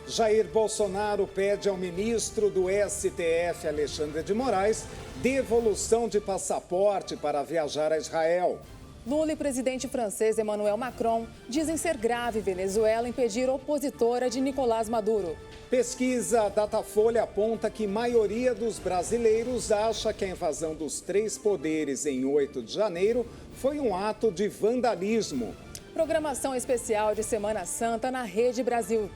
Jair Bolsonaro pede ao ministro do STF, Alexandre de Moraes, devolução de passaporte para viajar a Israel. Lula e o presidente francês Emmanuel Macron dizem ser grave Venezuela impedir opositora de Nicolás Maduro. Pesquisa Datafolha aponta que maioria dos brasileiros acha que a invasão dos três poderes em 8 de janeiro foi um ato de vandalismo. Programação especial de Semana Santa na Rede Brasil.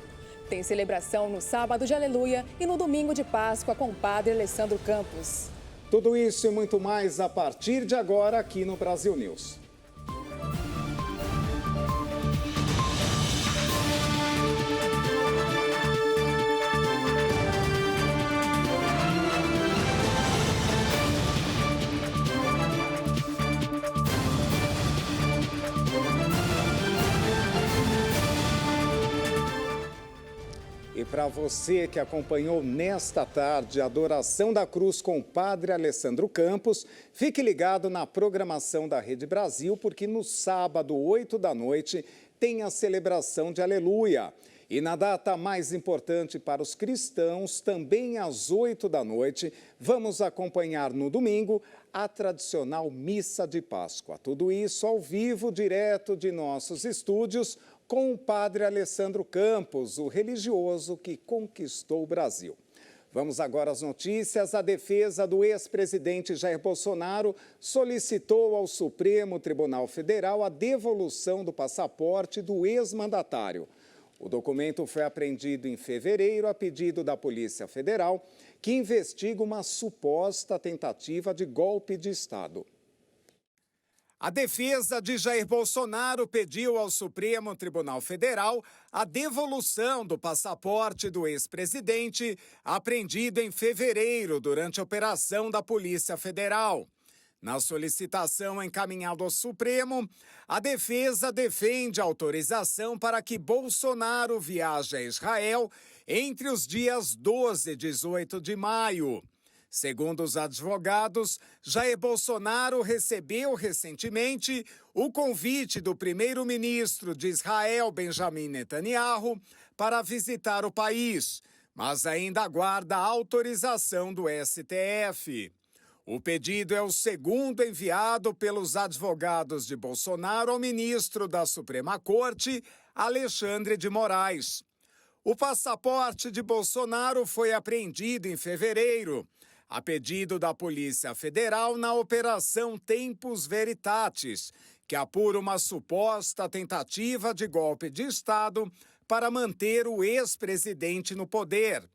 Tem celebração no sábado de Aleluia e no domingo de Páscoa com o padre Alessandro Campos. Tudo isso e muito mais a partir de agora aqui no Brasil News. E para você que acompanhou nesta tarde a adoração da cruz com o padre Alessandro Campos, fique ligado na programação da Rede Brasil, porque no sábado, 8 da noite, tem a celebração de Aleluia. E na data mais importante para os cristãos, também às 8 da noite, vamos acompanhar no domingo a tradicional Missa de Páscoa. Tudo isso ao vivo, direto de nossos estúdios, com o padre Alessandro Campos, o religioso que conquistou o Brasil. Vamos agora às notícias. A defesa do ex-presidente Jair Bolsonaro solicitou ao Supremo Tribunal Federal a devolução do passaporte do ex-mandatário. O documento foi apreendido em fevereiro a pedido da Polícia Federal, que investiga uma suposta tentativa de golpe de Estado. A defesa de Jair Bolsonaro pediu ao Supremo Tribunal Federal a devolução do passaporte do ex-presidente, apreendido em fevereiro durante a operação da Polícia Federal. Na solicitação encaminhada ao Supremo, a defesa defende autorização para que Bolsonaro viaje a Israel entre os dias 12 e 18 de maio. Segundo os advogados, Jair Bolsonaro recebeu recentemente o convite do primeiro-ministro de Israel, Benjamin Netanyahu, para visitar o país, mas ainda aguarda a autorização do STF. O pedido é o segundo enviado pelos advogados de Bolsonaro ao ministro da Suprema Corte, Alexandre de Moraes. O passaporte de Bolsonaro foi apreendido em fevereiro, a pedido da Polícia Federal na Operação Tempus Veritatis, que apura uma suposta tentativa de golpe de Estado para manter o ex-presidente no poder.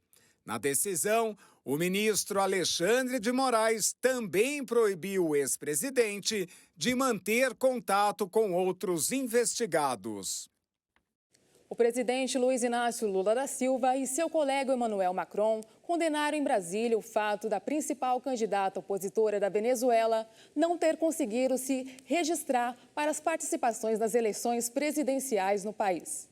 Na decisão, o ministro Alexandre de Moraes também proibiu o ex-presidente de manter contato com outros investigados. O presidente Luiz Inácio Lula da Silva e seu colega Emmanuel Macron condenaram em Brasília o fato da principal candidata opositora da Venezuela não ter conseguido se registrar para as participações nas eleições presidenciais no país.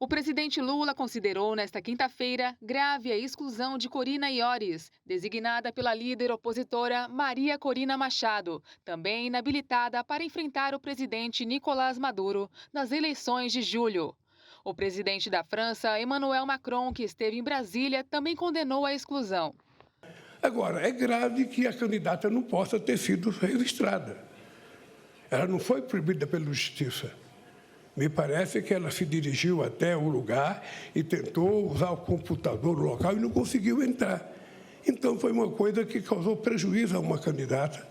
O presidente Lula considerou nesta quinta-feira grave a exclusão de Corina Iores, designada pela líder opositora Maria Corina Machado, também inabilitada para enfrentar o presidente Nicolás Maduro nas eleições de julho. O presidente da França, Emmanuel Macron, que esteve em Brasília, também condenou a exclusão. Agora, é grave que a candidata não possa ter sido registrada. Ela não foi proibida pela Justiça. Me parece que ela se dirigiu até o lugar e tentou usar o computador no local e não conseguiu entrar. Então, foi uma coisa que causou prejuízo a uma candidata.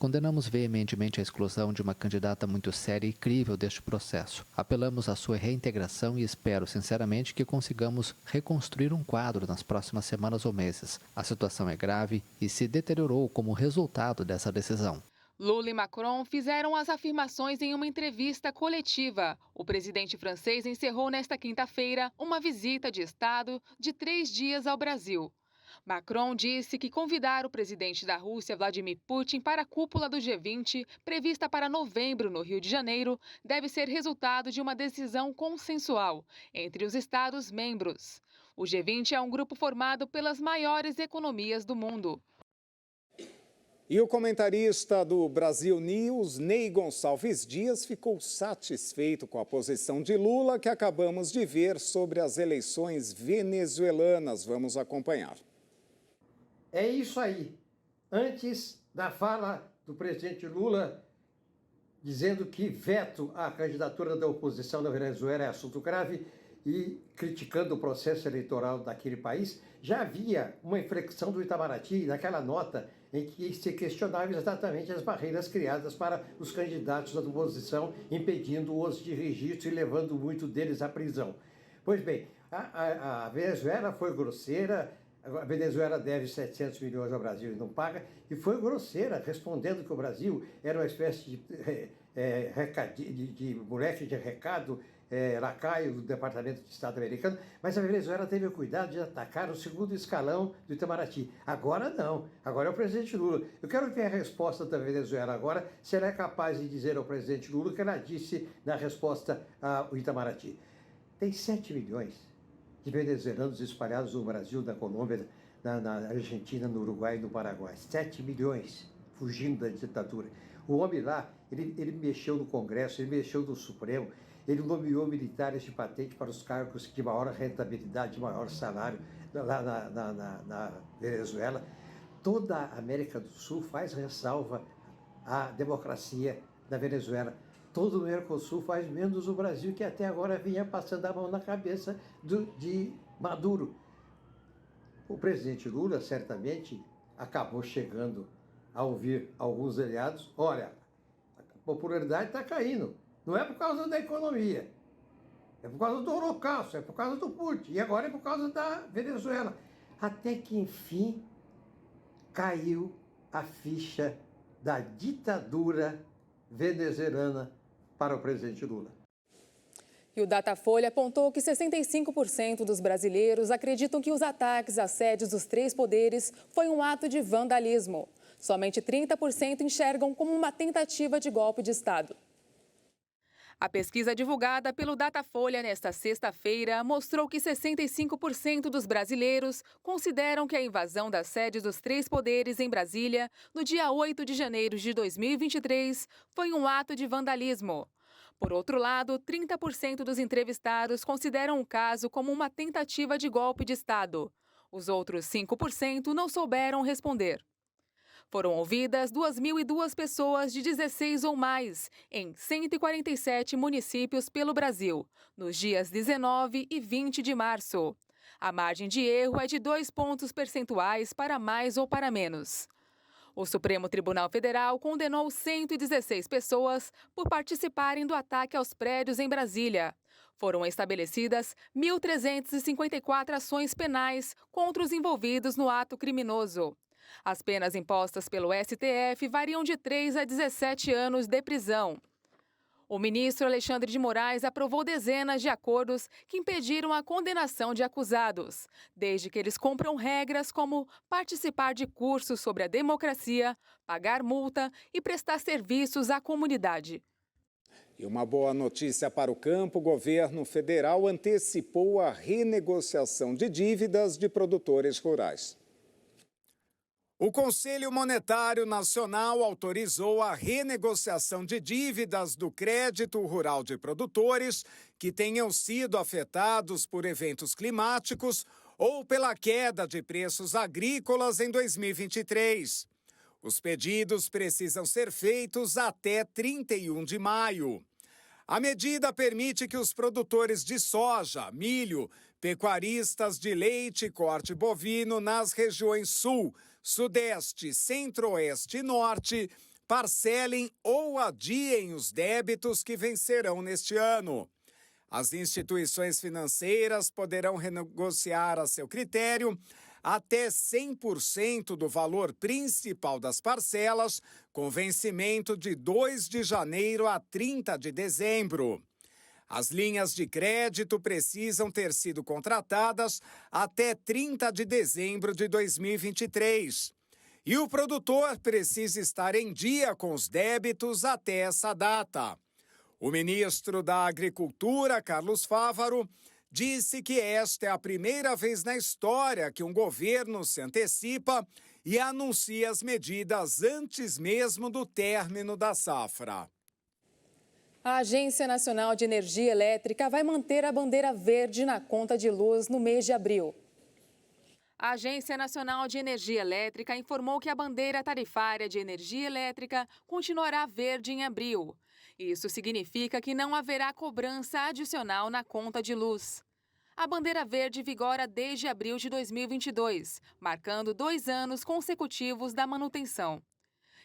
Condenamos veementemente a exclusão de uma candidata muito séria e crível deste processo. Apelamos à sua reintegração e espero, sinceramente, que consigamos reconstruir um quadro nas próximas semanas ou meses. A situação é grave e se deteriorou como resultado dessa decisão. Lula e Macron fizeram as afirmações em uma entrevista coletiva. O presidente francês encerrou nesta quinta-feira uma visita de Estado de 3 dias ao Brasil. Macron disse que convidar o presidente da Rússia, Vladimir Putin, para a cúpula do G20, prevista para novembro no Rio de Janeiro, deve ser resultado de uma decisão consensual entre os Estados-membros. O G20 é um grupo formado pelas maiores economias do mundo. E o comentarista do Brasil News, Ney Gonçalves Dias, ficou satisfeito com a posição de Lula que acabamos de ver sobre as eleições venezuelanas. Vamos acompanhar. É isso aí. Antes da fala do presidente Lula, dizendo que veto à candidatura da oposição da Venezuela é assunto grave e criticando o processo eleitoral daquele país, já havia uma inflexão do Itamaraty naquela nota em que se questionava exatamente as barreiras criadas para os candidatos da oposição, impedindo-os de registro e levando muito deles à prisão. Pois bem, a Venezuela foi grosseira. A Venezuela deve 700 milhões ao Brasil e não paga, e foi grosseira, respondendo que o Brasil era uma espécie de moleque de recado, lacaio do Departamento de Estado americano, mas a Venezuela teve o cuidado de atacar o segundo escalão do Itamaraty. Agora não, agora é o presidente Lula. Eu quero ver a resposta da Venezuela agora, se ela é capaz de dizer ao presidente Lula o que ela disse na resposta ao Itamaraty. Tem 7 milhões de venezuelanos espalhados no Brasil, na Colômbia, na Argentina, no Uruguai e no Paraguai. 7 milhões fugindo da ditadura. O homem lá, ele mexeu no Congresso, ele mexeu no Supremo, ele nomeou militares de patente para os cargos de maior rentabilidade, de maior salário lá na Venezuela. Toda a América do Sul faz ressalva à democracia da Venezuela. Todo o Mercosul faz menos o Brasil, que até agora vinha passando a mão na cabeça de Maduro. O presidente Lula, certamente, acabou chegando a ouvir alguns aliados. Olha, a popularidade está caindo. Não é por causa da economia, é por causa do Holocausto, é por causa do Putin, e agora é por causa da Venezuela. Até que, enfim, caiu a ficha da ditadura venezuelana para o presidente Lula. E o Datafolha apontou que 65% dos brasileiros acreditam que os ataques às sedes dos 3 poderes foi um ato de vandalismo. Somente 30% enxergam como uma tentativa de golpe de Estado. A pesquisa divulgada pelo Datafolha nesta sexta-feira mostrou que 65% dos brasileiros consideram que a invasão das sedes dos 3 poderes em Brasília, no dia 8 de janeiro de 2023, foi um ato de vandalismo. Por outro lado, 30% dos entrevistados consideram o caso como uma tentativa de golpe de Estado. Os outros 5% não souberam responder. Foram ouvidas 2.002 pessoas de 16 ou mais, em 147 municípios pelo Brasil, nos dias 19 e 20 de março. A margem de erro é de 2 pontos percentuais para mais ou para menos. O Supremo Tribunal Federal condenou 116 pessoas por participarem do ataque aos prédios em Brasília. Foram estabelecidas 1.354 ações penais contra os envolvidos no ato criminoso. As penas impostas pelo STF variam de 3 a 17 anos de prisão. O ministro Alexandre de Moraes aprovou dezenas de acordos que impediram a condenação de acusados, desde que eles cumpram regras como participar de cursos sobre a democracia, pagar multa e prestar serviços à comunidade. E uma boa notícia para o campo: o governo federal antecipou a renegociação de dívidas de produtores rurais. O Conselho Monetário Nacional autorizou a renegociação de dívidas do crédito rural de produtores que tenham sido afetados por eventos climáticos ou pela queda de preços agrícolas em 2023. Os pedidos precisam ser feitos até 31 de maio. A medida permite que os produtores de soja, milho, pecuaristas de leite e corte bovino nas regiões Sul, Sudeste, Centro-Oeste e Norte parcelem ou adiem os débitos que vencerão neste ano. As instituições financeiras poderão renegociar a seu critério até 100% do valor principal das parcelas, com vencimento de 2 de janeiro a 30 de dezembro. As linhas de crédito precisam ter sido contratadas até 30 de dezembro de 2023. E o produtor precisa estar em dia com os débitos até essa data. O ministro da Agricultura, Carlos Fávaro, disse que esta é a primeira vez na história que um governo se antecipa e anuncia as medidas antes mesmo do término da safra. A Agência Nacional de Energia Elétrica vai manter a bandeira verde na conta de luz no mês de abril. A Agência Nacional de Energia Elétrica informou que a bandeira tarifária de energia elétrica continuará verde em abril. Isso significa que não haverá cobrança adicional na conta de luz. A bandeira verde vigora desde abril de 2022, marcando 2 anos consecutivos da manutenção.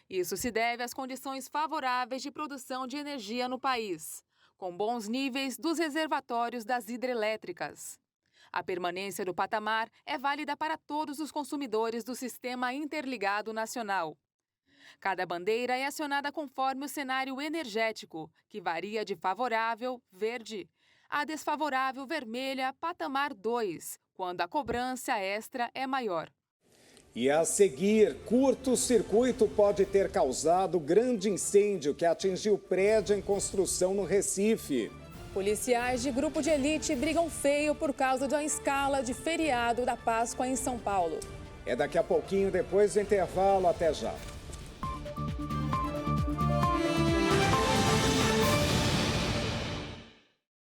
Isso se deve às condições favoráveis de produção de energia no país, com bons níveis dos reservatórios das hidrelétricas. A permanência do patamar é válida para todos os consumidores do Sistema Interligado Nacional. Cada bandeira é acionada conforme o cenário energético, que varia de favorável, verde, a desfavorável, vermelha, patamar 2, quando a cobrança extra é maior. E a seguir, curto-circuito pode ter causado grande incêndio que atingiu prédio em construção no Recife. Policiais de grupo de elite brigam feio por causa de uma escala de feriado da Páscoa em São Paulo. É daqui a pouquinho, depois do intervalo. Até já.